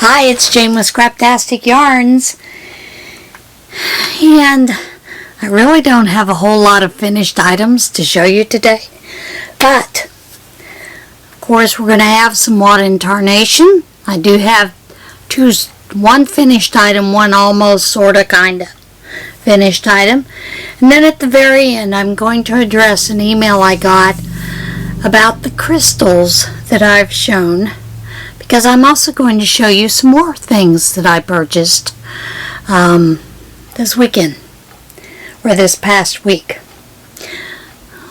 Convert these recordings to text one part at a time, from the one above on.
Hi, it's Jane with Scraptastic Yarns, and I really don't have a whole lot of finished items to show you today, but of course we're going to have some water in Tarnation. I do have one finished item, one almost sorta kinda finished item, and then at the very end I'm going to address an email I got about the crystals that I've shown, because I'm also going to show you some more things that I purchased this weekend, or this past week.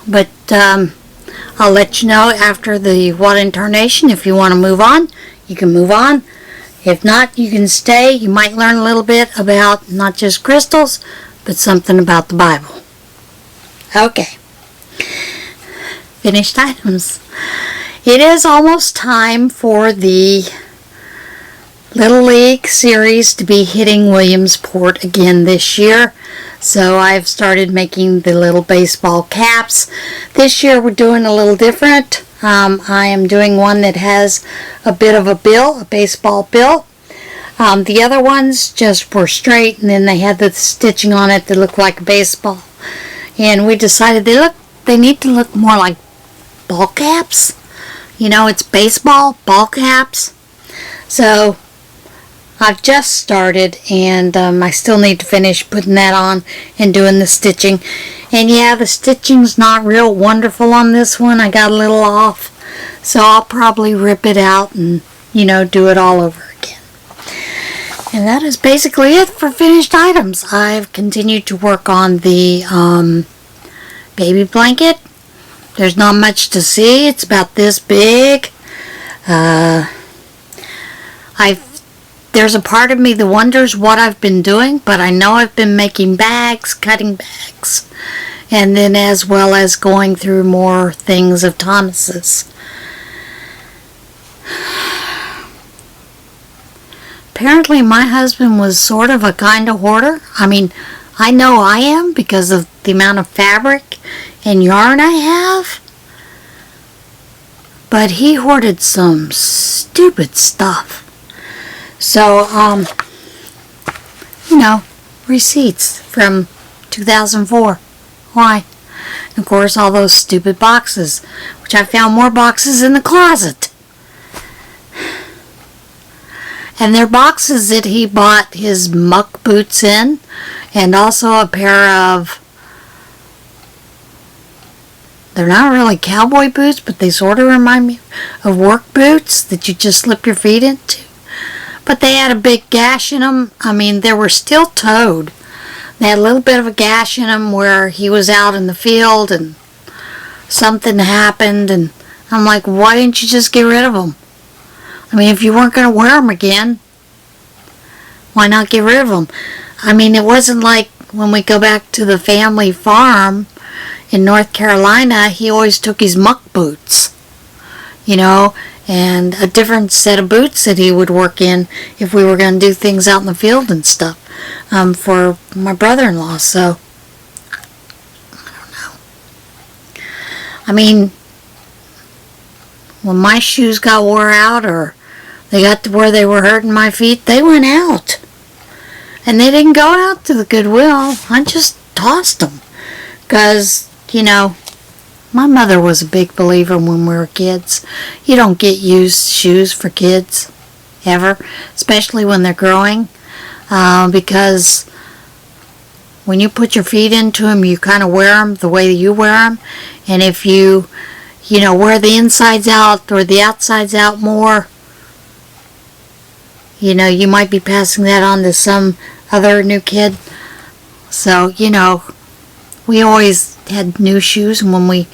But I'll let you know after the water in Tarnation. If you want to move on, you can move on. If not, you can stay. You might learn a little bit about not just crystals, but something about the Bible. Okay. Finished items. It is almost time for the Little League series to be hitting Williamsport again this year. So I've started making the little baseball caps. This year we're doing a little different. I am doing one that has a bit of a bill, a baseball bill. The other ones just were straight, and then they had the stitching on it that looked like a baseball. And we decided they need to look more like ball caps. You know, it's baseball, ball caps. So I've just started, and I still need to finish putting that on and doing the stitching. And yeah, the stitching's not real wonderful on this one. I got a little off. So I'll probably rip it out and, do it all over again. And that is basically it for finished items. I've continued to work on the baby blanket. There's not much to see. It's about this big. There's a part of me that wonders what I've been doing, but I know I've been making bags, cutting bags, and then as well as going through more things of Thomas's. Apparently my husband was sort of a kind of hoarder. I mean, I know I am because of the amount of fabric and yarn I have. But he hoarded some stupid stuff. So, receipts from 2004. Why? And of course, all those stupid boxes, which I found more boxes in the closet. And they're boxes that he bought his muck boots in, and also a pair of, they're not really cowboy boots, but they sort of remind me of work boots that you just slip your feet into. But they had a big gash in them. I mean, they were steel-toed. They had a little bit of a gash in them where he was out in the field and something happened, and I'm like, why didn't you just get rid of them? I mean, if you weren't going to wear them again, why not get rid of them? I mean, it wasn't like when we go back to the family farm in North Carolina, he always took his muck boots, and a different set of boots that he would work in if we were going to do things out in the field and stuff for my brother-in-law. So, I don't know. I mean, when my shoes got wore out or they got to where they were hurting my feet, they went out. And they didn't go out to the Goodwill. I just tossed them. Because, my mother was a big believer when we were kids. You don't get used shoes for kids, ever. Especially when they're growing. Because when you put your feet into them, you kind of wear them the way you wear them. And if you, wear the insides out or the outsides out more, you might be passing that on to some other new kid. So, we always had new shoes, and when we,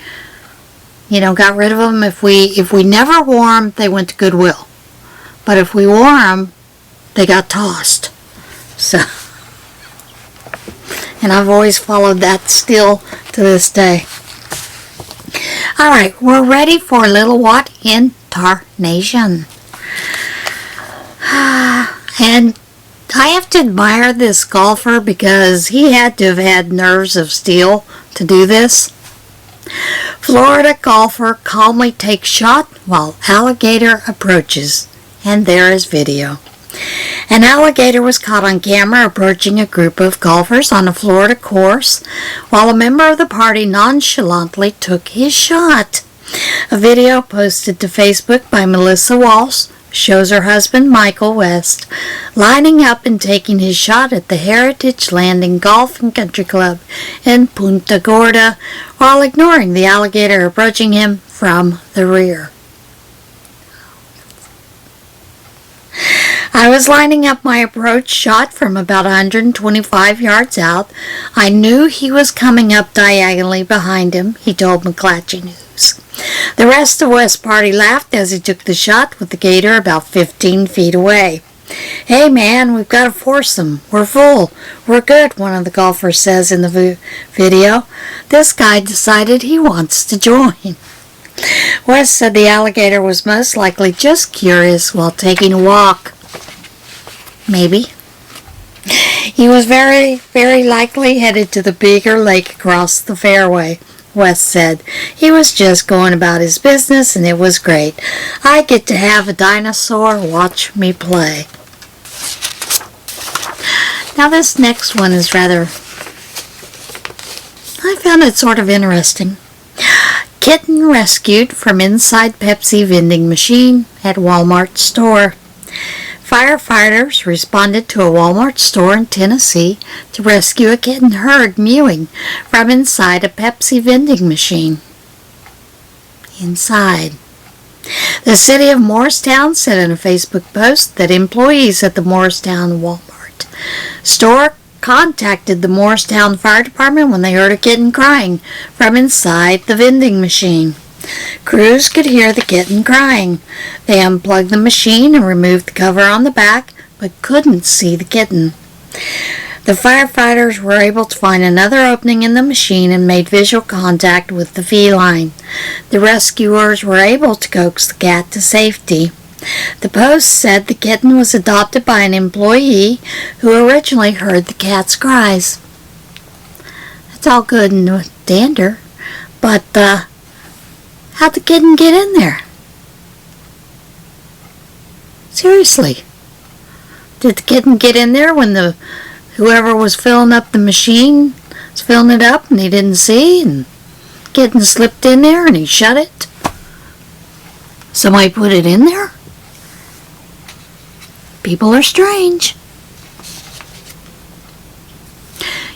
got rid of them, if we never wore them, they went to Goodwill. But if we wore them, they got tossed. So, and I've always followed that still to this day. Alright, we're ready for a little what in Tarnation. And I have to admire this golfer because he had to have had nerves of steel to do this. Florida golfer calmly takes shot while alligator approaches. And there is video. An alligator was caught on camera approaching a group of golfers on a Florida course while a member of the party nonchalantly took his shot. A video posted to Facebook by Melissa Walsh shows her husband Michael West lining up and taking his shot at the Heritage Landing Golf and Country Club in Punta Gorda while ignoring the alligator approaching him from the rear. I was lining up my approach shot from about 125 yards out. I knew he was coming up diagonally behind him, he told McClatchy News. The rest of West's party laughed as he took the shot with the gator about 15 feet away. "Hey man, we've got a foursome. We're full. We're good," one of the golfers says in the video. This guy decided he wants to join. West said the alligator was most likely just curious while taking a walk. Maybe. He was very, very likely headed to the bigger lake across the fairway, West said. He was just going about his business and it was great. I get to have a dinosaur watch me play. Now this next one is I found it sort of interesting. Kitten rescued from inside Pepsi vending machine at Walmart store. Firefighters responded to a Walmart store in Tennessee to rescue a kitten heard mewing from inside a Pepsi vending machine. Inside. The city of Morristown said in a Facebook post that employees at the Morristown Walmart store contacted the Morristown Fire Department when they heard a kitten crying from inside the vending machine. Crews could hear the kitten crying. They unplugged the machine and removed the cover on the back, but couldn't see the kitten. The firefighters were able to find another opening in the machine and made visual contact with the feline. The rescuers were able to coax the cat to safety. The post said the kitten was adopted by an employee who originally heard the cat's cries. That's all good and dander, but how'd the kitten get in there? Seriously. Did the kitten get in there when whoever was filling up the machine was filling it up and he didn't see and the kitten slipped in there and he shut it? Somebody put it in there? People are strange.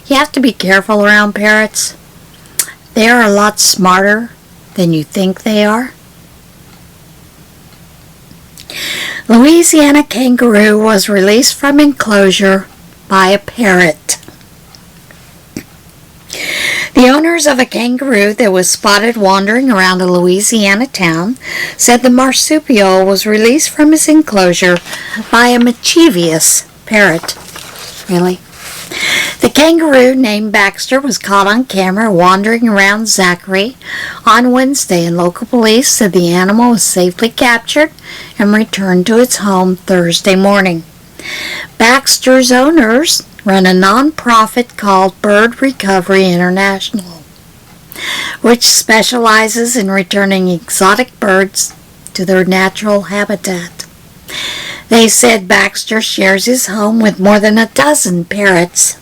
You have to be careful around parrots. They are a lot smarter than you think they are. Louisiana kangaroo was released from enclosure by a parrot. The owners of a kangaroo that was spotted wandering around a Louisiana town said the marsupial was released from his enclosure by a mischievous parrot. Really? The kangaroo named Baxter was caught on camera wandering around Zachary on Wednesday, and local police said the animal was safely captured and returned to its home Thursday morning. Baxter's owners run a non-profit called Bird Recovery International, which specializes in returning exotic birds to their natural habitat. They said Baxter shares his home with more than a dozen parrots,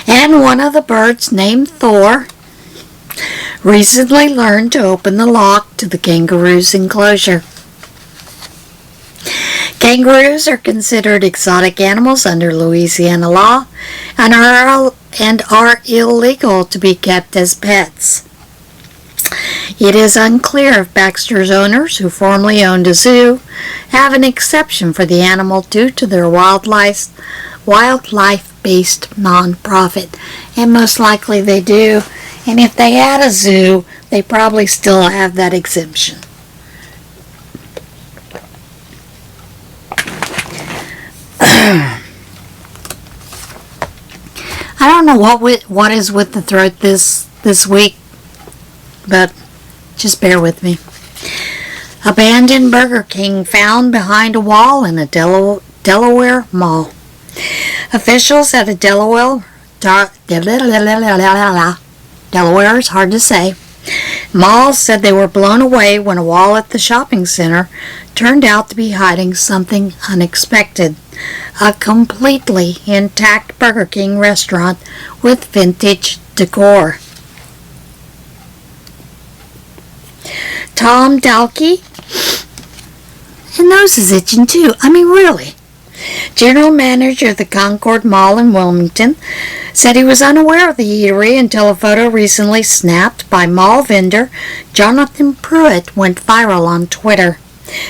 and one of the birds, named Thor, recently learned to open the lock to the kangaroo's enclosure. Kangaroos are considered exotic animals under Louisiana law and are illegal to be kept as pets. It is unclear if Baxter's owners, who formerly owned a zoo, have an exception for the animal due to their wildlife-based non-profit, and most likely they do. And if they had a zoo, they probably still have that exemption. I don't know what is with the throat this week, but just bear with me. Abandoned Burger King found behind a wall in a Delaware mall. Officials at a Delaware is hard to say, Malls said they were blown away when a wall at the shopping center turned out to be hiding something unexpected. A completely intact Burger King restaurant with vintage decor. Tom Dalkey, and nose is itching too. I mean, really. General manager of the Concord Mall in Wilmington said he was unaware of the eatery until a photo recently snapped by mall vendor Jonathan Pruitt went viral on Twitter.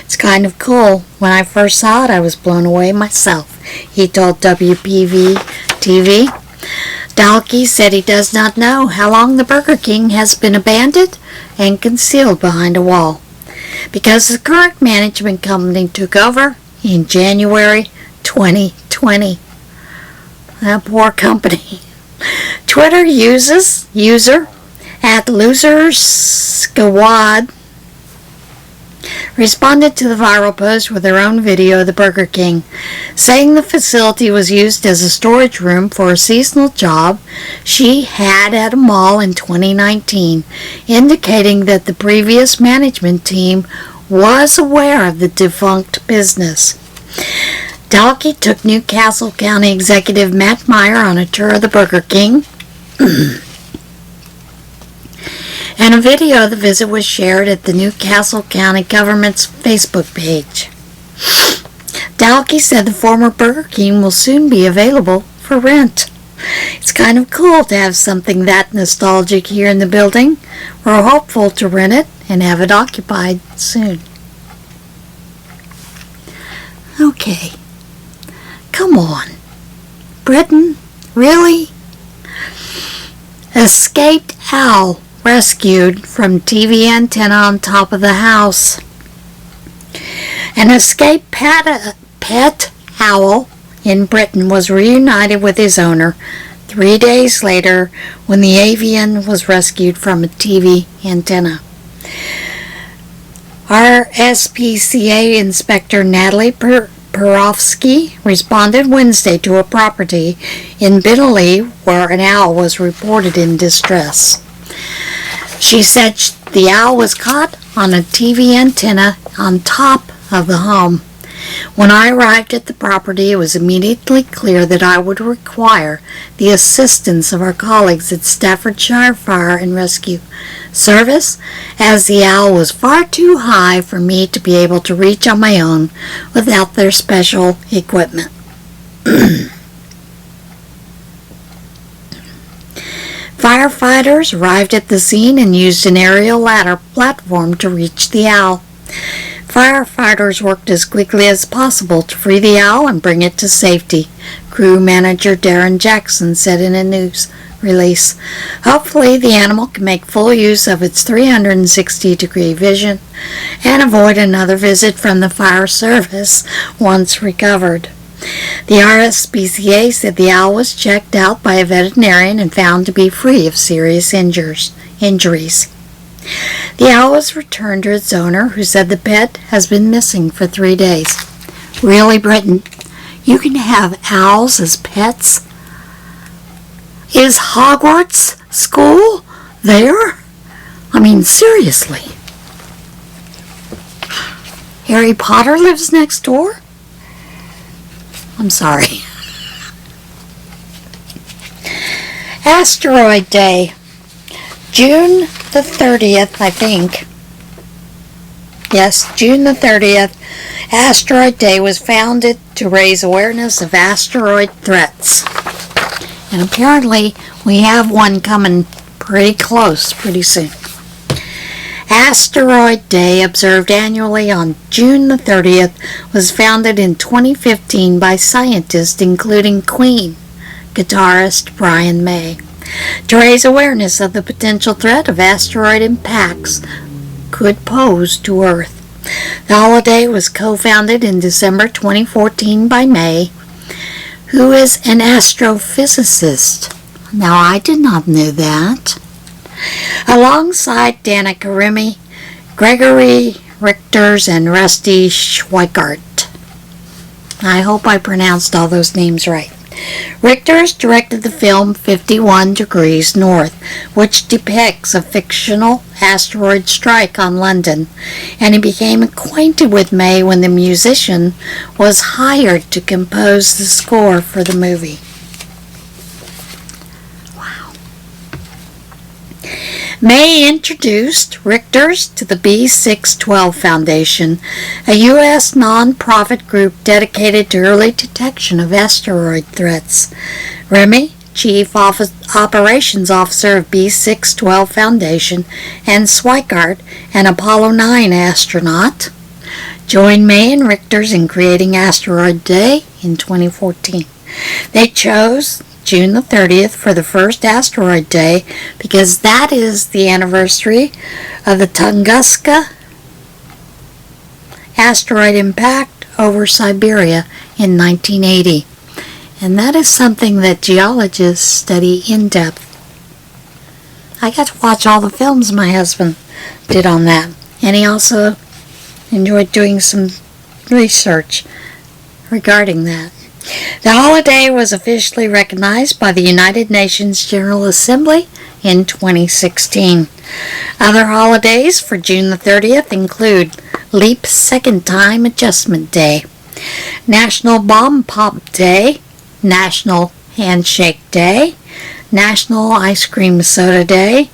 It's kind of cool. When I first saw it, I was blown away myself, he told WPV TV. Dalkey said he does not know how long the Burger King has been abandoned and concealed behind a wall, because the current management company took over in January 2020. That poor company. Twitter user at LoserSquad responded to the viral post with their own video of the Burger King, saying the facility was used as a storage room for a seasonal job she had at a mall in 2019, indicating that the previous management team was aware of the defunct business. Dalkey took Newcastle County Executive Matt Meyer on a tour of the Burger King, and a video of the visit was shared at the Newcastle County government's Facebook page. Dalkey said the former Burger King will soon be available for rent. It's kind of cool to have something that nostalgic here in the building. We're hopeful to rent it and have it occupied soon. Okay. Come on. Britain? Really? Escaped owl rescued from TV antenna on top of the house. An escaped pet owl in Britain was reunited with his owner 3 days later when the avian was rescued from a TV antenna. RSPCA Inspector Natalie Perovsky responded Wednesday to a property in Italy where an owl was reported in distress. She said the owl was caught on a TV antenna on top of the home. When I arrived at the property, it was immediately clear that I would require the assistance of our colleagues at Staffordshire Fire and Rescue Service, as the owl was far too high for me to be able to reach on my own without their special equipment. Firefighters arrived at the scene and used an aerial ladder platform to reach the owl. Firefighters worked as quickly as possible to free the owl and bring it to safety, crew manager Darren Jackson said in a news release. Hopefully the animal can make full use of its 360-degree vision and avoid another visit from the fire service once recovered. The RSPCA said the owl was checked out by a veterinarian and found to be free of serious injuries. The owl was returned to its owner, who said the pet has been missing for 3 days. Really, Britain? You can have owls as pets? Is Hogwarts school there? I mean, seriously. Harry Potter lives next door? I'm sorry. Asteroid Day. June the 30th, I think. Yes, June the 30th, Asteroid Day was founded to raise awareness of asteroid threats. And apparently we have one coming pretty close pretty soon. Asteroid Day, observed annually on June the 30th, was founded in 2015 by scientists including Queen guitarist Brian May, to raise awareness of the potential threat of asteroid impacts could pose to Earth. The holiday was co-founded in December 2014 by May, who is an astrophysicist. Now, I did not know that. Alongside Dana Karimi, Gregory Richters, and Rusty Schweikart. I hope I pronounced all those names right. Richters directed the film 51 Degrees North, which depicts a fictional asteroid strike on London, and he became acquainted with May when the musician was hired to compose the score for the movie. Wow. May introduced Richters to the B612 Foundation, a U.S. non-profit group dedicated to early detection of asteroid threats. Remy, Chief Operations Officer of B612 Foundation, and Swikart, an Apollo 9 astronaut, joined May and Richters in creating Asteroid Day in 2014. They chose June the 30th for the first Asteroid Day because that is the anniversary of the Tunguska asteroid impact over Siberia in 1980. And that is something that geologists study in depth. I got to watch all the films my husband did on that. And he also enjoyed doing some research regarding that. The holiday was officially recognized by the United Nations General Assembly in 2016. Other holidays for June the 30th include Leap Second Time Adjustment Day, National Bomb Pop Day, National Handshake Day, National Ice Cream Soda Day,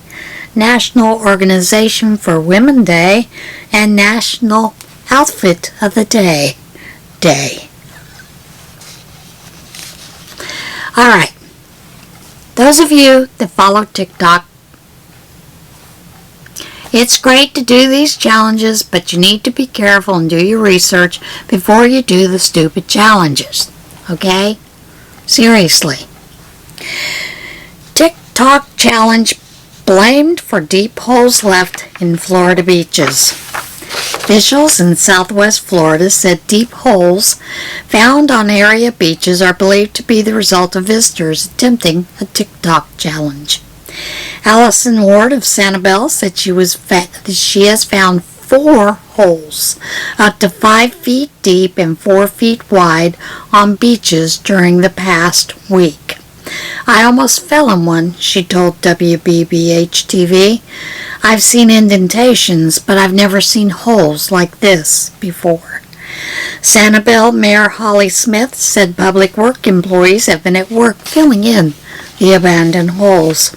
National Organization for Women Day, and National Outfit of the Day. Alright, those of you that follow Tick-Tock, it's great to do these challenges, but you need to be careful and do your research before you do the stupid challenges. Okay? Seriously. Tick-Tock challenge blamed for deep holes left in Florida beaches. Officials in southwest Florida said deep holes found on area beaches are believed to be the result of visitors attempting a Tick-Tock challenge. Allison Ward of Sanibel said she has found 4 holes up to 5 feet deep and 4 feet wide on beaches during the past week. I almost fell in one, she told WBBH-TV. I've seen indentations, but I've never seen holes like this before. Sanibel Mayor Holly Smith said public work employees have been at work filling in the abandoned holes.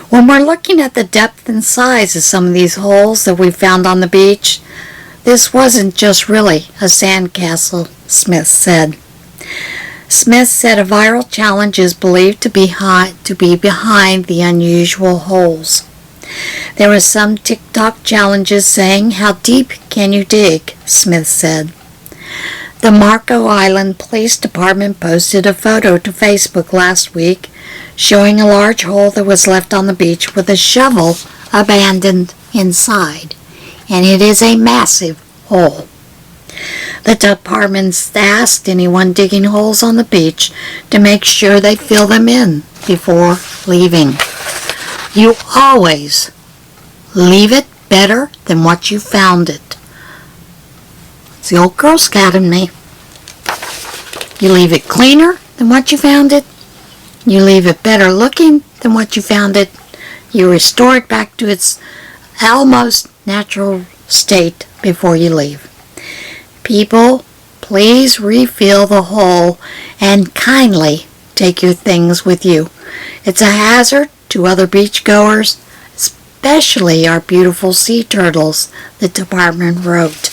When we're looking at the depth and size of some of these holes that we found on the beach, this wasn't just really a sandcastle, Smith said. Smith said a viral challenge is believed to be behind the unusual holes. There were some Tick-Tock challenges saying, "How deep can you dig?" Smith said. The Marco Island Police Department posted a photo to Facebook last week showing a large hole that was left on the beach with a shovel abandoned inside. And it is a massive hole. The department asked anyone digging holes on the beach to make sure they fill them in before leaving. You always leave it better than what you found it. It's the old Girl Scout in me. You leave it cleaner than what you found it. You leave it better looking than what you found it. You restore it back to its almost natural state before you leave. People, please refill the hole and kindly take your things with you. It's a hazard to other beachgoers, especially our beautiful sea turtles, the department wrote.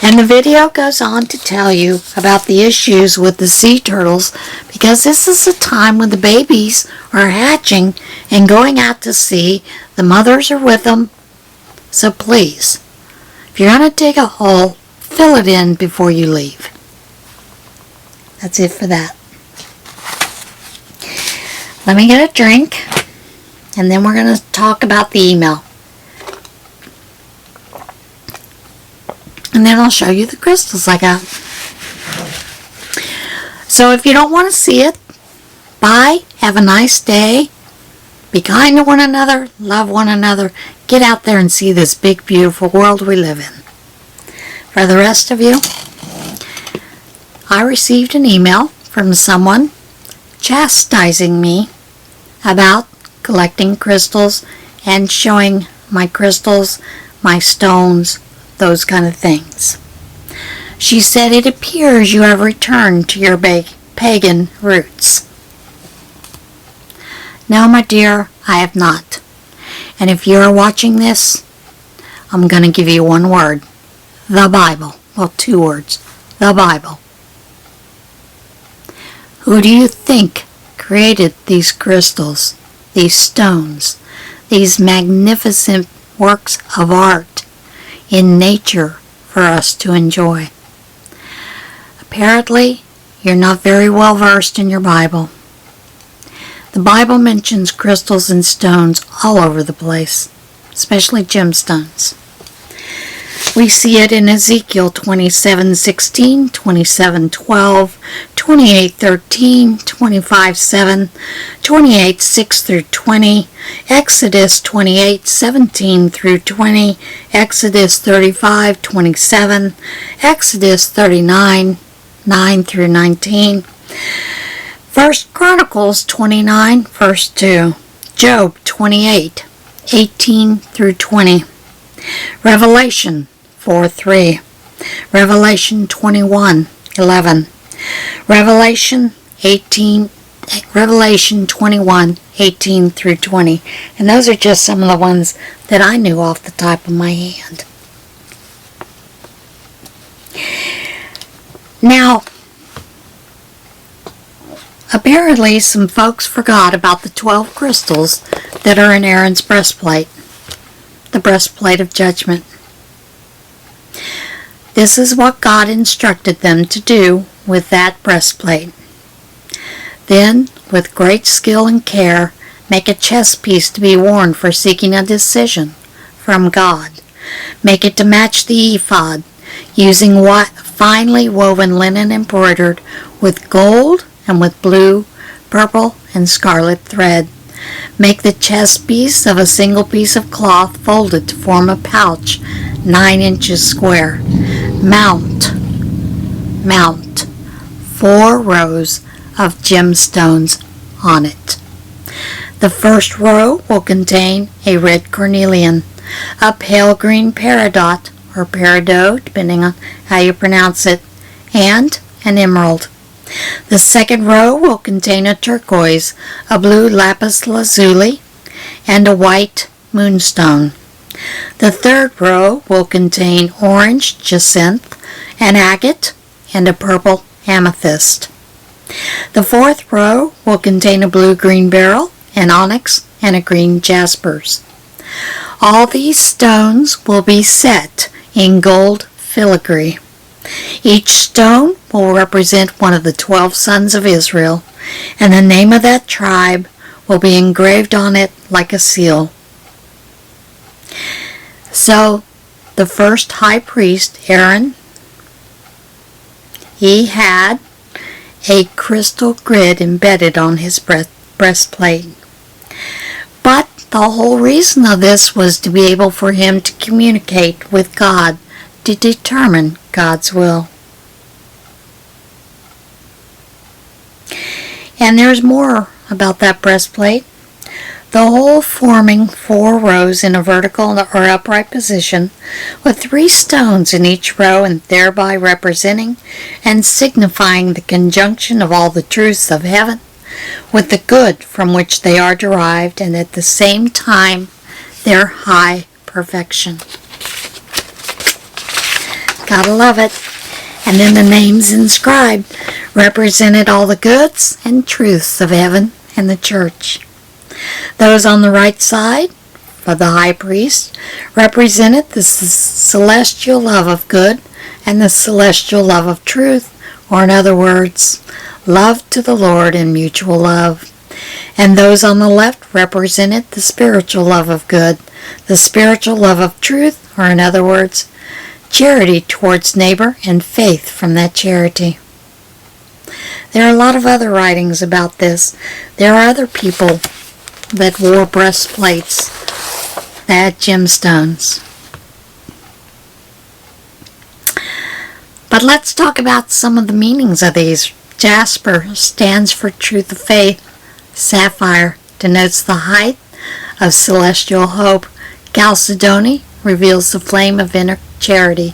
And the video goes on to tell you about the issues with the sea turtles because this is a time when the babies are hatching and going out to sea. The mothers are with them. So please, if you're going to dig a hole, fill it in before you leave. That's it for that. Let me get a drink, and then we're going to talk about the email. And then I'll show you the crystals I got. So if you don't want to see it, bye. Have a nice day. Be kind to one another. Love one another. Get out there and see this big, beautiful world we live in. For the rest of you, I received an email from someone chastising me about collecting crystals and showing my crystals, my stones, those kind of things. She said, "It appears you have returned to your pagan roots." No, my dear, I have not. And if you are watching this, I'm going to give you one word. The Bible. Well, 2 words. The Bible. Who do you think created these crystals, these stones, these magnificent works of art in nature for us to enjoy? Apparently, you're not very well versed in your Bible. The Bible mentions crystals and stones all over the place, especially gemstones. We see it in Ezekiel 27:16, 27:12, 28:13, 25:7, 28:6 through 20, Exodus 28:17 through 20, Exodus 35:27, Exodus 39:9 through 19, 1 Chronicles 29, verse 2, Job 28:18 through 20, Revelation 4:3, Revelation 21:11, Revelation 21:18 through 20. And those are just some of the ones that I knew off the top of my hand. Now, apparently some folks forgot about the 12 crystals that are in Aaron's breastplate, the breastplate of judgment. This is what God instructed them to do with that breastplate. Then, with great skill and care, make a chest piece to be worn for seeking a decision from God. Make it to match the ephod, using finely woven linen embroidered with gold and with blue, purple, and scarlet thread. Make the chest piece of a single piece of cloth folded to form a pouch 9 inches square. Mount 4 rows of gemstones on it. The first row will contain a red cornelian, a pale green peridot, or peridot, depending on how you pronounce it, and an emerald. The second row will contain a turquoise, a blue lapis lazuli, and a white moonstone. The third row will contain orange jacinth, an agate, and a purple amethyst. The fourth row will contain a blue-green beryl, an onyx, and a green jaspers. All these stones will be set in gold filigree. Each stone will represent one of the 12 sons of Israel, and the name of that tribe will be engraved on it like a seal. So, the first high priest, Aaron, he had a crystal grid embedded on his breastplate. But the whole reason of this was to be able for him to communicate with God, to determine God's will. And there's more about that breastplate. The whole forming 4 rows in a vertical or upright position, with 3 stones in each row, and thereby representing and signifying the conjunction of all the truths of heaven with the good from which they are derived, and at the same time their high perfection. Gotta love it. And then the names inscribed represented all the goods and truths of heaven and the church. Those on the right side, for the high priest, represented the celestial love of good and the celestial love of truth, or in other words, love to the Lord and mutual love. And those on the left represented the spiritual love of good, the spiritual love of truth, or in other words, charity towards neighbor and faith from that charity. There are a lot of other writings about this. There are other people that wore breastplates that had gemstones. But let's talk about some of the meanings of these Jasper stands for truth of faith. Sapphire denotes the height of celestial hope. Chalcedony reveals the flame of inner charity.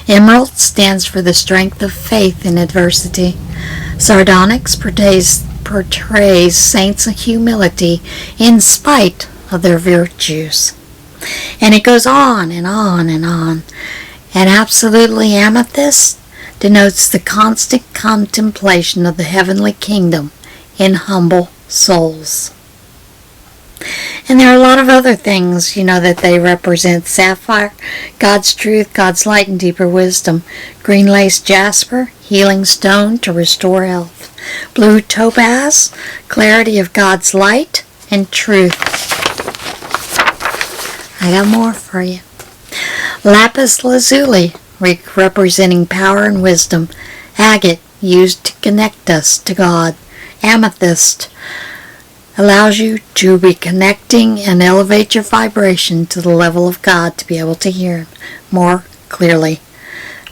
Emerald stands for the strength of faith in adversity. Sardonyx portrays saints of humility in spite of their virtues. And it goes on and on and on. And absolutely amethyst denotes the constant contemplation of the heavenly kingdom in humble souls. And there are a lot of other things, that they represent. Sapphire, God's truth, God's light, and deeper wisdom. Green lace jasper, healing stone to restore health. Blue topaz, clarity of God's light and truth. I got more for you. Lapis Lazuli, representing power and wisdom. Agate, used to connect us to God. Amethyst allows you to be connecting and elevate your vibration to the level of God to be able to hear more clearly.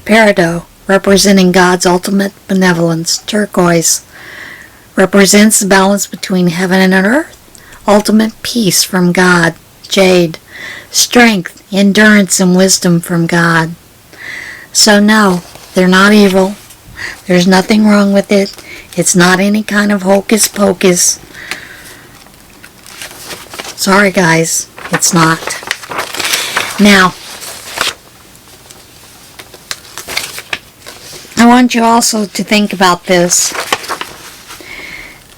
Parrot, representing God's ultimate benevolence. Turquoise represents the balance between heaven and earth. Ultimate peace from God. Jade, strength, endurance, and wisdom from God. So no, they're not evil. There's nothing wrong with it. It's not any kind of hocus pocus. Sorry guys, it's not. Now, I want you also to think about this,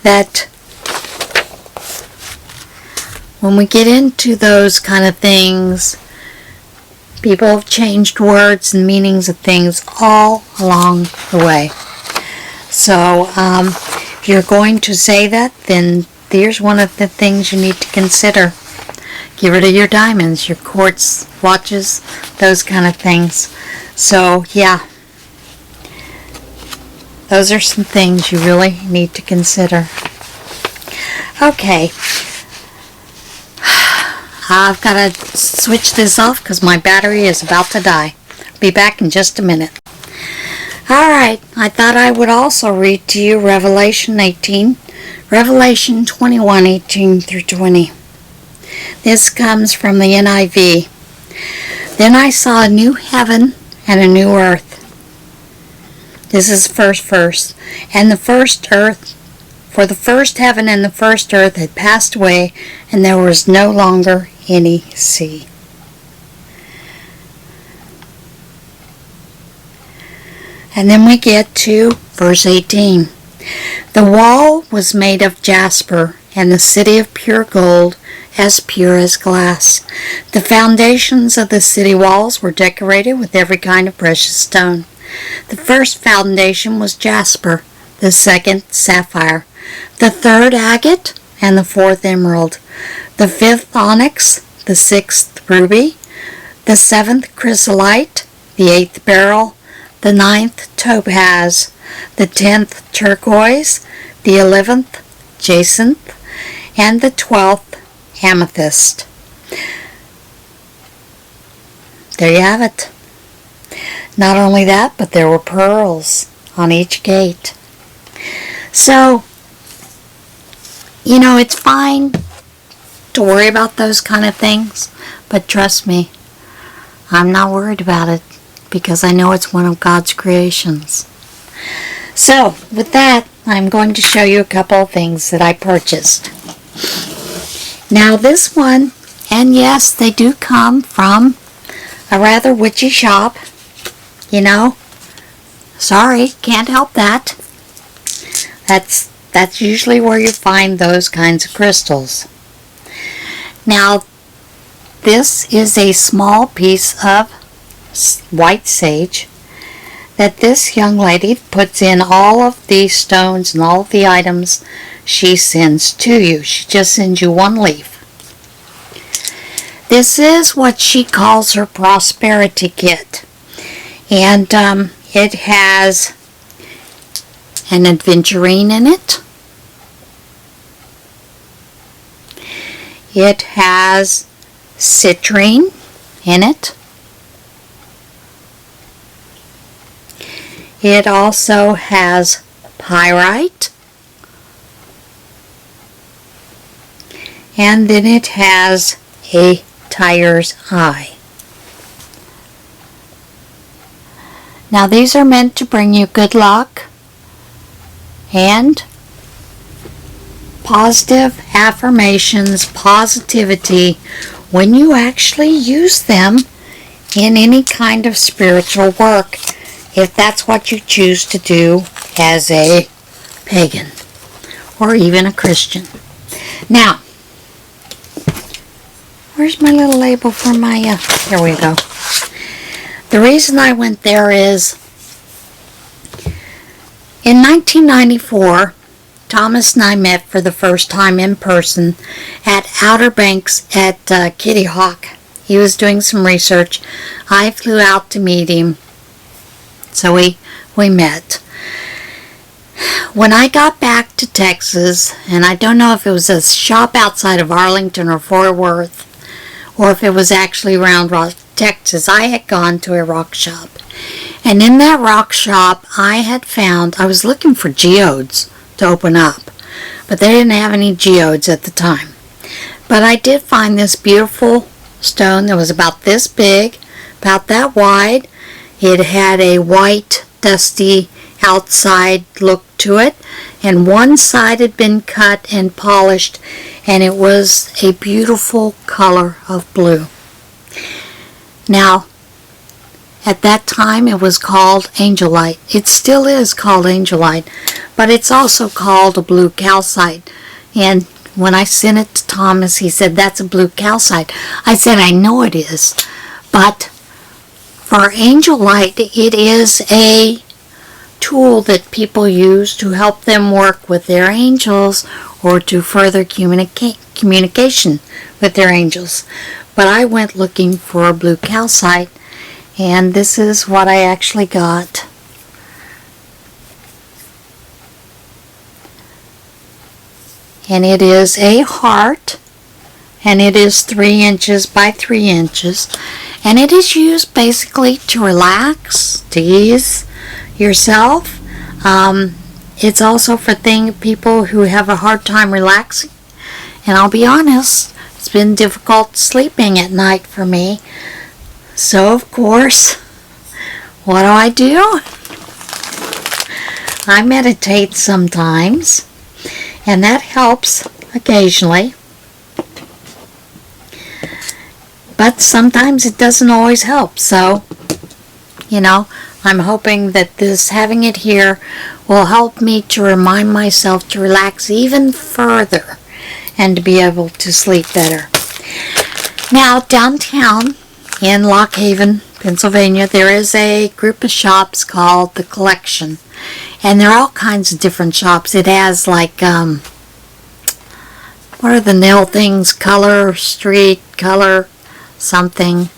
that when we get into those kind of things, people have changed words and meanings of things all along the way. So, if you're going to say that, then here's one of the things you need to consider. Get rid of your diamonds, your quartz watches, those kind of things. So, yeah. Those are some things you really need to consider. Okay. I've got to switch this off because my battery is about to die. Be back in just a minute. Alright, I thought I would also read to you Revelation 21, 18 through 20. This comes from the NIV. Then I saw a new heaven and a new earth. This is the first verse. And the first earth, for the first heaven and the first earth had passed away, and there was no longer any sea. And then we get to verse 18. The wall was made of jasper, and the city of pure gold, as pure as glass. The foundations of the city walls were decorated with every kind of precious stone. The first foundation was jasper, the second sapphire, the third agate, and the fourth emerald, the fifth onyx, the sixth ruby, the seventh chrysolite, the eighth beryl, the ninth topaz, the 10th turquoise, the 11th jacinth, and the 12th amethyst. There you have it. Not only that, but there were pearls on each gate. So, it's fine to worry about those kind of things, but trust me, I'm not worried about it because I know it's one of God's creations. So, with that, I'm going to show you a couple of things that I purchased. Now, this one, and yes, they do come from a rather witchy shop. Sorry, can't help that. That's usually where you find those kinds of crystals. Now, this is a small piece of white sage that this young lady puts in all of these stones and all of the items she sends to you. She just sends you one leaf. This is what she calls her prosperity kit. And it has an aventurine in it. It has citrine in it. It also has pyrite. And then it has a tiger's eye. Now these are meant to bring you good luck and positive affirmations, positivity, when you actually use them in any kind of spiritual work, if that's what you choose to do as a pagan or even a Christian. Now, where's my little label for my, there we go. The reason I went there is, in 1994, Thomas and I met for the first time in person at Outer Banks at Kitty Hawk. He was doing some research. I flew out to meet him, so we met. When I got back to Texas, and I don't know if it was a shop outside of Arlington or Fort Worth, or if it was actually around Texas, I had gone to a rock shop. And in that rock shop, I was looking for geodes to open up, but they didn't have any geodes at the time. But I did find this beautiful stone that was about this big, about that wide. It had a white, dusty outside look to it, and one side had been cut and polished, and it was a beautiful color of blue. Now, at that time it was called angelite. It still is called angelite, but it's also called a blue calcite. And when I sent it to Thomas, he said, that's a blue calcite. I said, I know it is, but for angelite, it is a tool that people use to help them work with their angels or to further communication with their angels. But I went looking for a blue calcite, and this is what I actually got. And it is a heart, and it is 3 inches by 3 inches, and it is used basically to relax, to ease yourself. It's also for people who have a hard time relaxing, and I'll be honest, it's been difficult sleeping at night for me. So of course, what do? I meditate sometimes, and that helps occasionally, but sometimes it doesn't always help. So, I'm hoping that having it here will help me to remind myself to relax even further and to be able to sleep better. Now, downtown in Lock Haven, Pennsylvania, there is a group of shops called The Collection, and there are all kinds of different shops. It has like, what are the nail things? Color Street, Color something,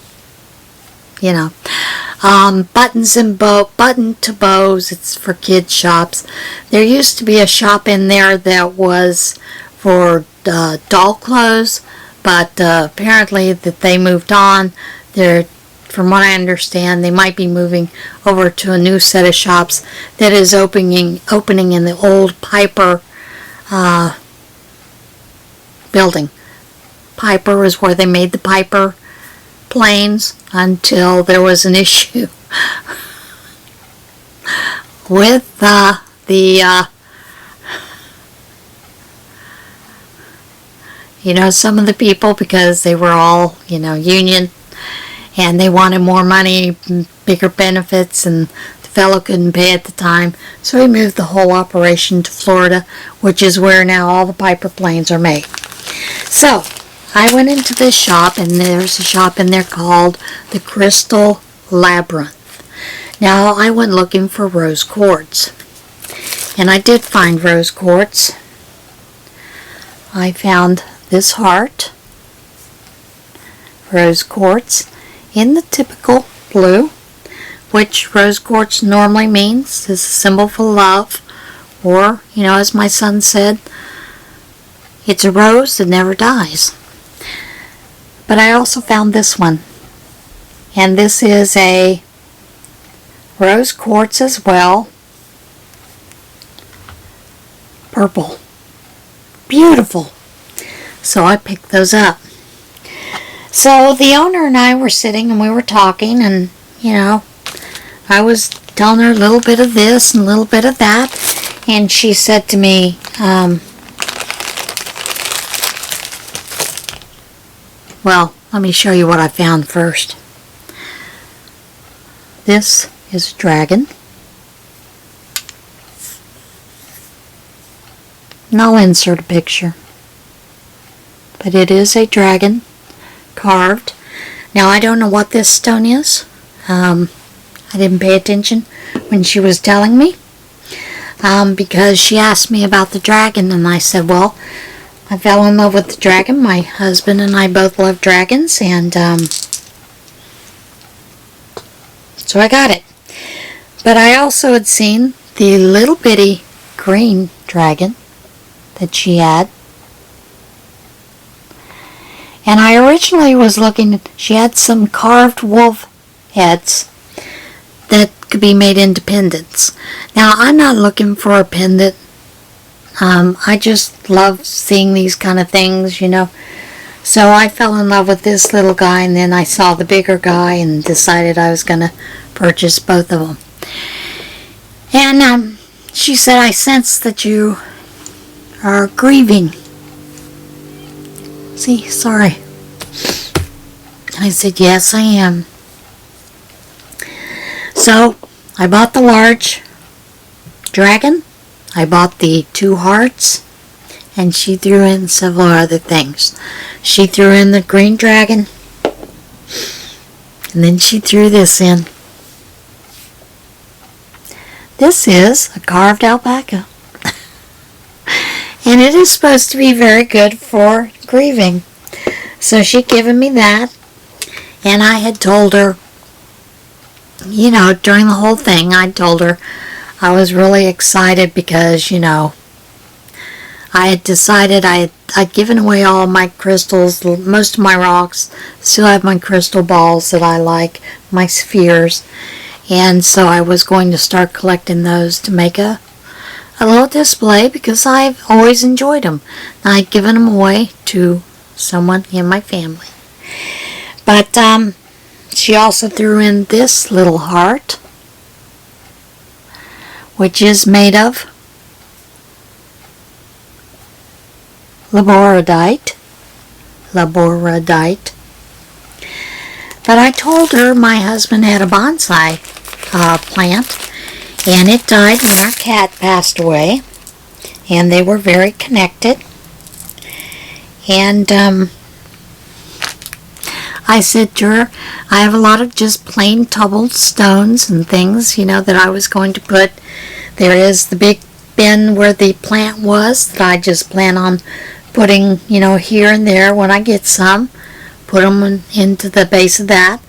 buttons and button to bows. It's for kids shops. There used to be a shop in there that was for doll clothes, but apparently that they moved on. From what I understand, they might be moving over to a new set of shops that is opening in the old Piper building. Piper is where they made the Piper planes until there was an issue with some of the people, because they were all, union, and they wanted more money, bigger benefits, and the fellow couldn't pay at the time, so he moved the whole operation to Florida, which is where now all the Piper planes are made. So, I went into this shop, and there's a shop in there called the Crystal Labyrinth. Now, I went looking for rose quartz, and I did find rose quartz. I found this heart, rose quartz, in the typical blue, which rose quartz normally means is a symbol for love, or, as my son said, it's a rose that never dies. But I also found this one, and this is a rose quartz as well, purple. Beautiful. So I picked those up. So the owner and I were sitting and we were talking, and you know, I was telling her a little bit of this and a little bit of that, and she said to me, well, let me show you what I found first. This is a dragon. And I'll insert a picture. But it is a dragon carved. Now I don't know what this stone is. I didn't pay attention when she was telling me. Because she asked me about the dragon, and I said, well, I fell in love with the dragon. My husband and I both love dragons, and so I got it. But I also had seen the little bitty green dragon that she had. And I originally was looking at, she had some carved wolf heads that could be made into pendants. Now, I'm not looking for a pendant. I just love seeing these kind of things, you know. So I fell in love with this little guy, and then I saw the bigger guy and decided I was going to purchase both of them. And she said, I sense that you are grieving. See, sorry. I said, yes, I am. So, I bought the large dragon. I bought the 2 hearts. And she threw in several other things. She threw in the green dragon. And then she threw this in. This is a carved alpaca. And it is supposed to be very good for grieving. So she'd given me that. And I had told her, you know, during the whole thing, I told her I was really excited because, you know, I had decided I'd given away all my crystals, most of my rocks. Still have my crystal balls that I like, my spheres. And so I was going to start collecting those to make a little display because I've always enjoyed them. I'd given them away to someone in my family. But she also threw in this little heart, which is made of laboradite. But I told her my husband had a bonsai plant, and it died when our cat passed away, and they were very connected. And I said to her, I have a lot of just plain tumbled stones and things, you know, that I was going to put. There is the big bin where the plant was that I just plan on putting, you know, here and there when I get some. Put them into the base of that.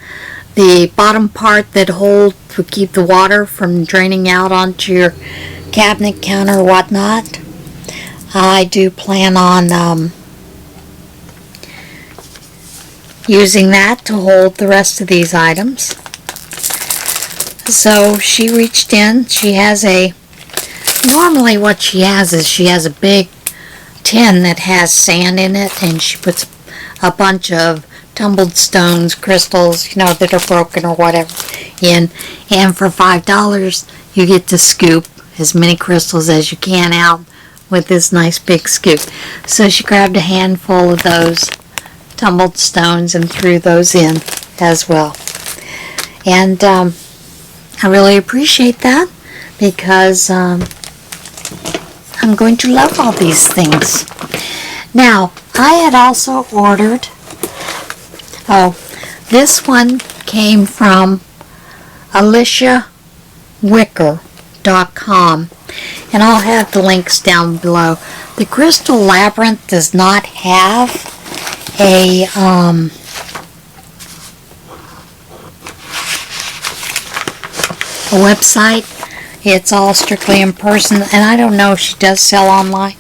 The bottom part that holds to keep the water from draining out onto your cabinet counter or whatnot. I do plan on using that to hold the rest of these items. So she reached in. She has normally what she has is she has a big tin that has sand in it, and she puts a bunch of tumbled stones, crystals, you know, that are broken or whatever in. And for $5, you get to scoop as many crystals as you can out with this nice big scoop. So she grabbed a handful of those tumbled stones and threw those in as well. And I really appreciate that because I'm going to love all these things. Now, I had also ordered, this one came from aliciawicker.com, and I'll have the links down below. The Crystal Labyrinth does not have a website. It's all strictly in person, and I don't know if she does sell online,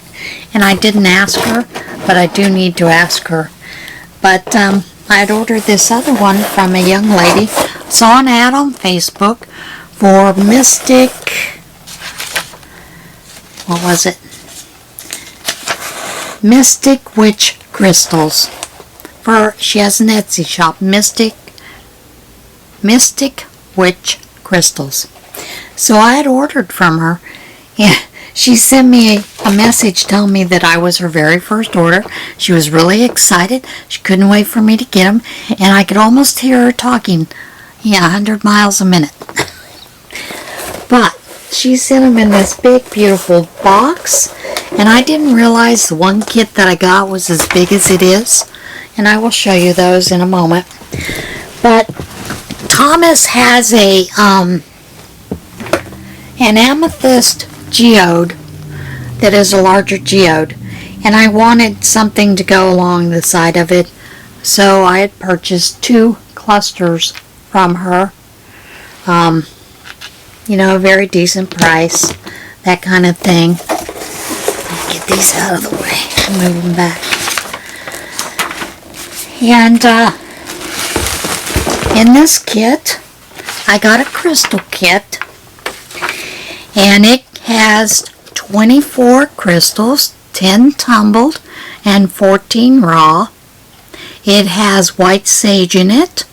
and I didn't ask her, but I do need to ask her. But I had ordered this other one from a young lady. Saw an ad on Facebook for Mystic, what was it? MysticWitchCrystals. She has an Etsy shop, MysticWitchCrystals. So I had ordered from her, and she sent me a message telling me that I was her very first order. She was really excited. She couldn't wait for me to get them, and I could almost hear her talking, 100 miles a minute. But she sent them in this big, beautiful box, and I didn't realize the one kit that I got was as big as it is, and I will show you those in a moment. But Thomas has an amethyst geode that is a larger geode, and I wanted something to go along the side of it, so I had purchased 2 clusters from her. A very decent price, that kind of thing. Get these out of the way and move them back. And in this kit, I got a crystal kit, and it has 24 crystals, 10 tumbled and 14 raw. It has white sage in it,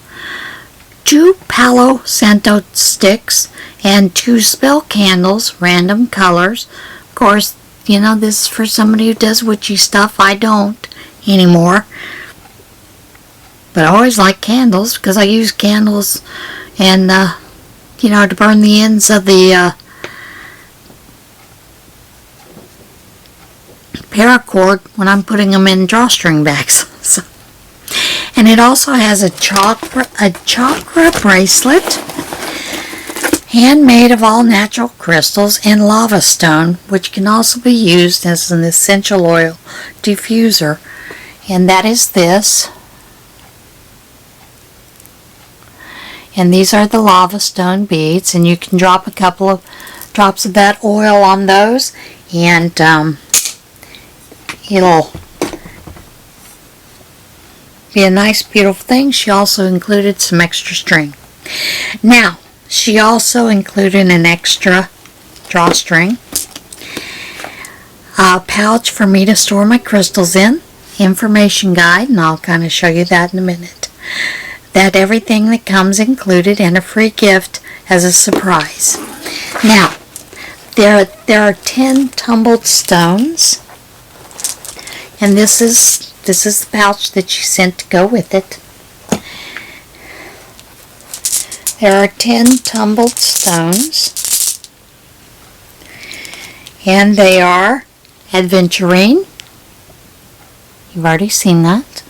2 Palo Santo sticks, and 2 spell candles, random colors. Of course, this is for somebody who does witchy stuff. I don't anymore. But I always like candles because I use candles and, to burn the ends of the paracord when I'm putting them in drawstring bags. And it also has a chakra bracelet, handmade of all natural crystals, and lava stone, which can also be used as an essential oil diffuser. And that is this. And these are the lava stone beads, and you can drop a couple of drops of that oil on those, and it'll be a nice, beautiful thing. She also included some extra string. Now, she also included an extra drawstring, a pouch for me to store my crystals in, information guide, and I'll kind of show you that in a minute. That everything that comes included, and a free gift as a surprise. Now, there are 10 tumbled stones, and this is the pouch that she sent to go with it. There are 10 tumbled stones, and they are aventurine. You've already seen that.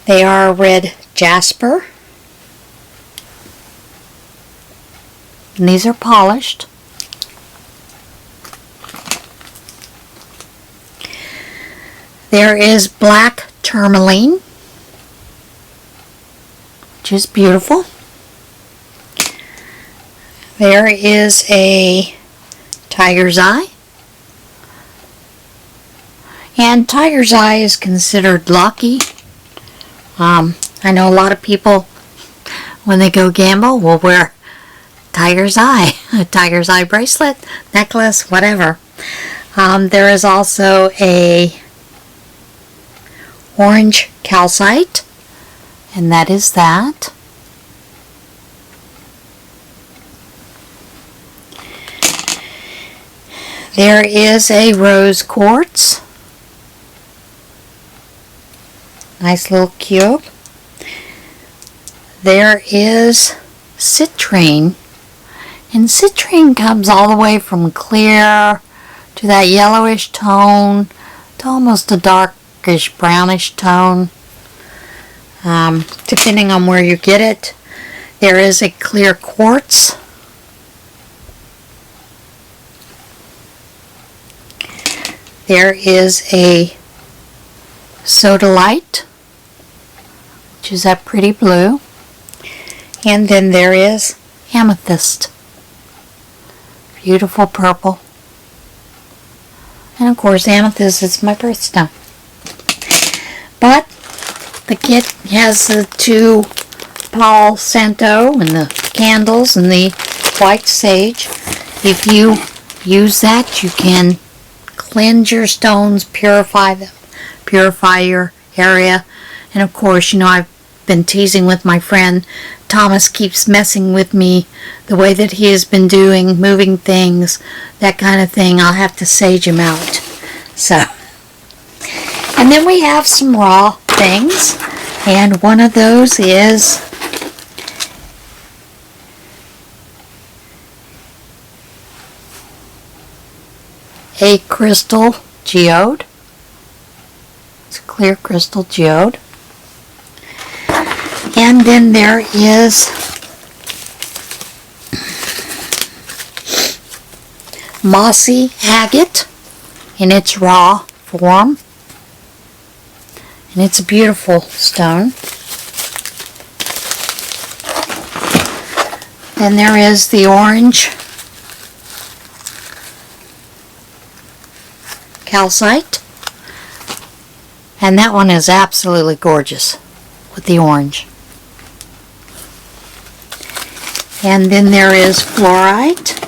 They are red jasper, and these are polished. There is black tourmaline, which is beautiful. There is a tiger's eye, and tiger's eye is considered lucky. I know a lot of people, when they go gamble, will wear tiger's eye, a tiger's eye bracelet, necklace, whatever. There is also a orange calcite, and that is that. There is a rose quartz, nice little cube. There is citrine, and citrine comes all the way from clear to that yellowish tone to almost a darkish brownish tone, depending on where you get it. There is a clear quartz. There is a sodalite, which is that pretty blue. And then there is amethyst, beautiful purple. And of course, amethyst is my birthstone. But the kit has the 2 Palo Santo and the candles and the white sage. If you use that, you can cleanse your stones, purify them, purify your area. And of course, you know, I've been teasing with my friend. Thomas keeps messing with me the way that he has been doing, moving things, that kind of thing. I'll have to sage him out. So, and then we have some raw things, and one of those is a crystal geode. It's a clear crystal geode. And then there is mossy agate in its raw form. And it's a beautiful stone. Then there is the orange calcite. And that one is absolutely gorgeous with the orange. And then there is fluorite.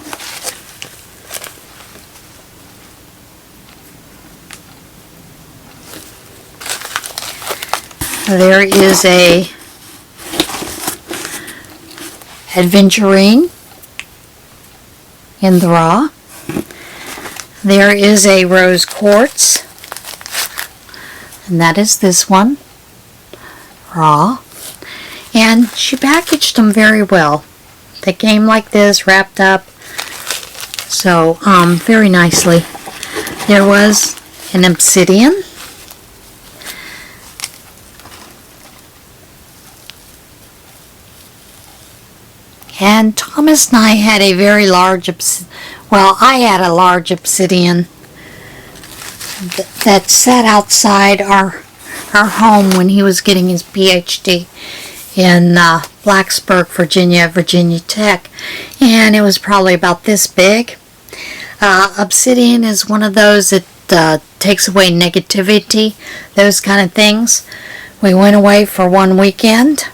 There is a aventurine in the raw. There is a rose quartz, and that is this one, raw. And she packaged them very well. They came like this, wrapped up, so very nicely. There was an obsidian. And Thomas and I had a very large, I had a large obsidian that sat outside our home when he was getting his PhD in Blacksburg, Virginia Tech, and it was probably about this big. Obsidian is one of those that takes away negativity, those kind of things. We went away for one weekend,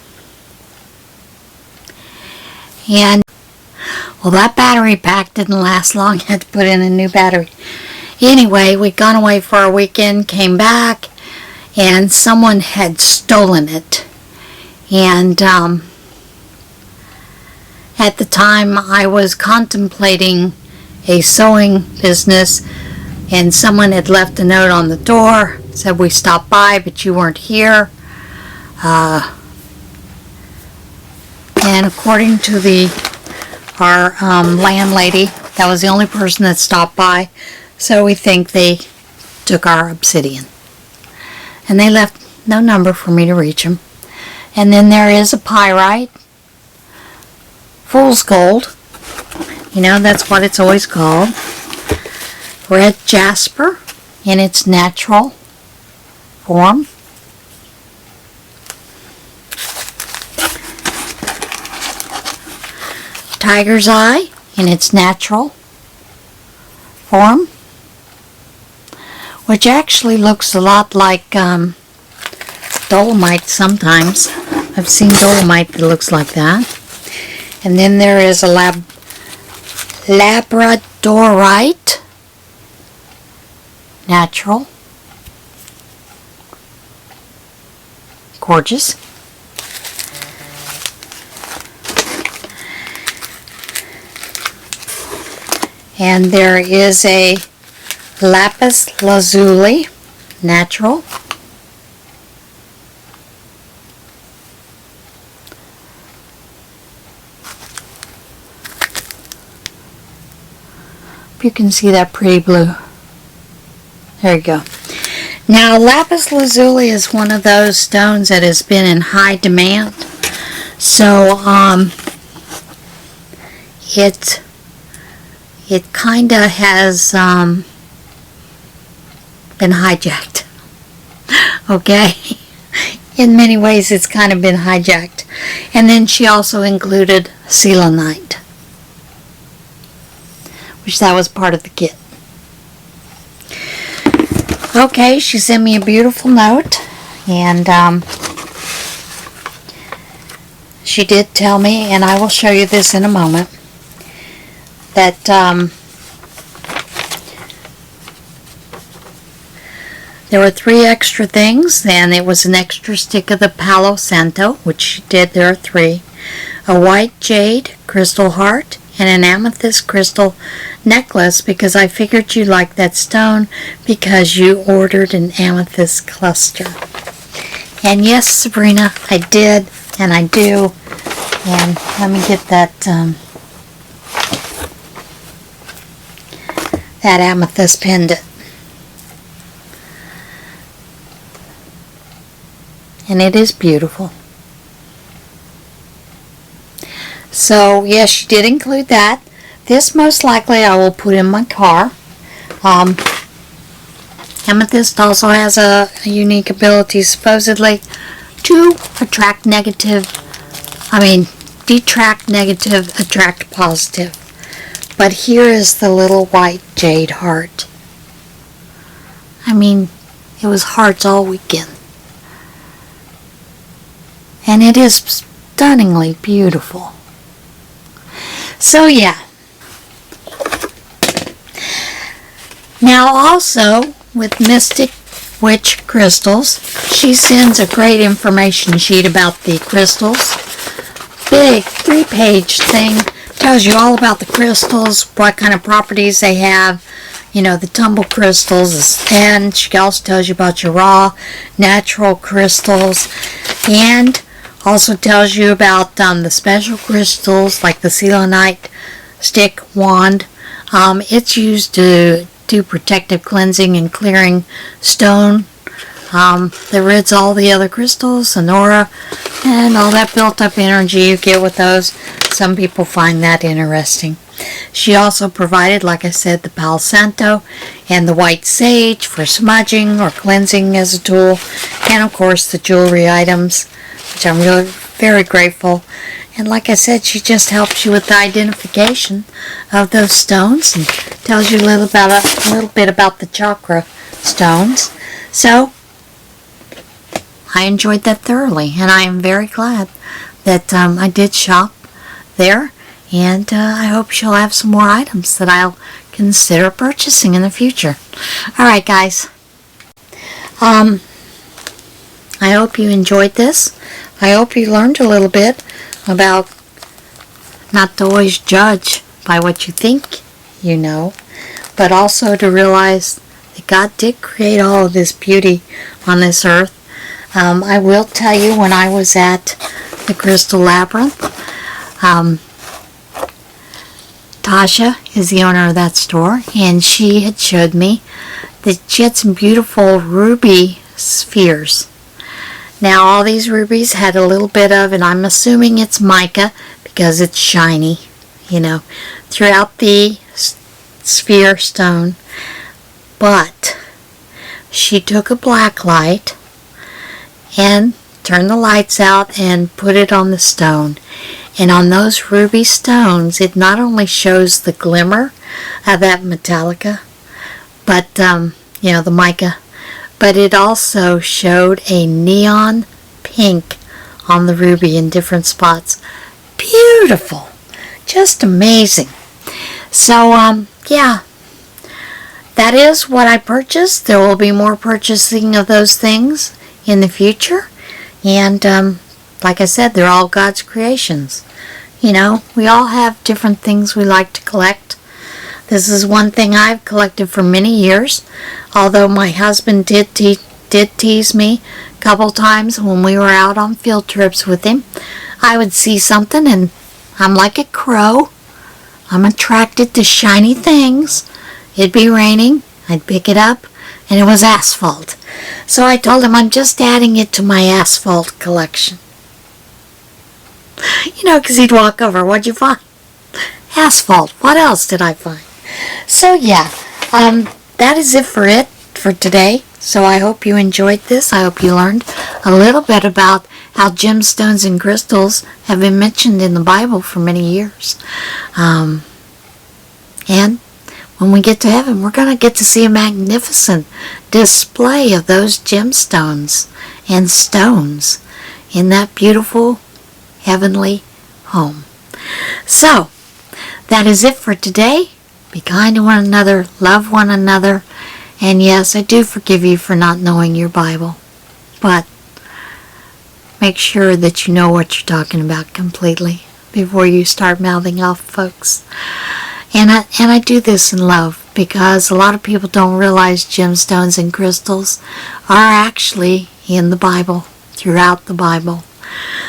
and well, that battery pack didn't last long. I had to put in a new battery. Anyway, we'd gone away for our weekend, came back, and someone had stolen it. And at the time I was contemplating a sewing business, and someone had left a note on the door, said we stopped by but you weren't here. And according to our landlady, that was the only person that stopped by, so we think they took our obsidian. And they left no number for me to reach them. And then there is a pyrite, fool's gold, you know, that's what it's always called. Red jasper in its natural form. Tiger's eye in its natural form, which actually looks a lot like dolomite sometimes. I've seen dolomite that looks like that. And then there is a labradorite, natural, gorgeous. And there is a Lapis Lazuli, natural. You can see that pretty blue. There you go. Now, Lapis Lazuli is one of those stones that has been in high demand. So, it kind of has been hijacked. Okay? In many ways, it's kind of been hijacked. And then she also included selenite, which that was part of the kit. Okay, she sent me a beautiful note, and she did tell me, and I will show you this in a moment, that There were 3 extra things, and it was an extra stick of the Palo Santo, which she did. There are 3. A white jade crystal heart, and an amethyst crystal necklace, because I figured you liked that stone because you ordered an amethyst cluster. And yes, Sabrina, I did, and I do. And let me get that that amethyst pendant. And it is beautiful. So yes, she did include that. This most likely I will put in my car. Amethyst also has a unique ability, supposedly, to detract negative, attract positive. But here is the little white jade heart. It was hearts all weekend. And it is stunningly beautiful. So yeah. Now also, with Mystic Witch Crystals, she sends a great information sheet about the crystals. Big 3-page thing. Tells you all about the crystals, what kind of properties they have, the tumbled crystals, and she also tells you about your raw, natural crystals, and also tells you about the special crystals like the selenite stick wand. It's used to do protective cleansing and clearing stone that rids all the other crystals and aura and all that built up energy you get with those. Some people find that interesting. She also provided, like I said, the Palo Santo and the white sage for smudging or cleansing as a tool, and of course the jewelry items, which I'm really very grateful. And like I said, she just helps you with the identification of those stones and tells you a little bit about the chakra stones. So I enjoyed that thoroughly, and I am very glad that I did shop there, and I hope she'll have some more items that I'll consider purchasing in the future. Alright guys, I hope you enjoyed this. I hope you learned a little bit about not to always judge by what you think you know, but also to realize that God did create all of this beauty on this earth. I will tell you, when I was at the Crystal Labyrinth, Tasha is the owner of that store, and she had showed me that she had some beautiful ruby spheres. Now all these rubies had a little bit of, and I'm assuming it's mica because it's shiny, throughout the sphere stone. But she took a black light and turned the lights out and put it on the stone. And on those ruby stones, it not only shows the glimmer of that metallica, but, the mica, but it also showed a neon pink on the ruby in different spots. Beautiful. Just amazing. So, yeah. That is what I purchased. There will be more purchasing of those things in the future. And, like I said, they're all God's creations. We all have different things we like to collect. This is one thing I've collected for many years. Although my husband did tease me a couple times when we were out on field trips with him. I would see something and I'm like a crow. I'm attracted to shiny things. It'd be raining. I'd pick it up and it was asphalt. So I told him I'm just adding it to my asphalt collection. Because he'd walk over. What'd you find? Asphalt. What else did I find? So yeah, that is it for today. So I hope you enjoyed this. I hope you learned a little bit about how gemstones and crystals have been mentioned in the Bible for many years. And when we get to heaven, we're going to get to see a magnificent display of those gemstones and stones in that beautiful heavenly home. So, that is it for today. Be kind to one another, love one another, And yes, I do forgive you for not knowing your Bible. But make sure that you know what you're talking about completely before you start mouthing off, folks. And I do this in love, because a lot of people don't realize gemstones and crystals are actually in the Bible, throughout the Bible.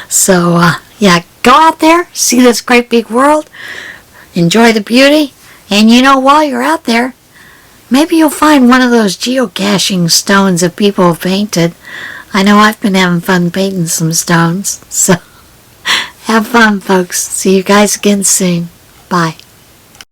So, yeah, go out there, see this great big world, enjoy the beauty, and while you're out there, maybe you'll find one of those geocaching stones that people have painted. I know I've been having fun painting some stones, so have fun, folks. See you guys again soon. Bye.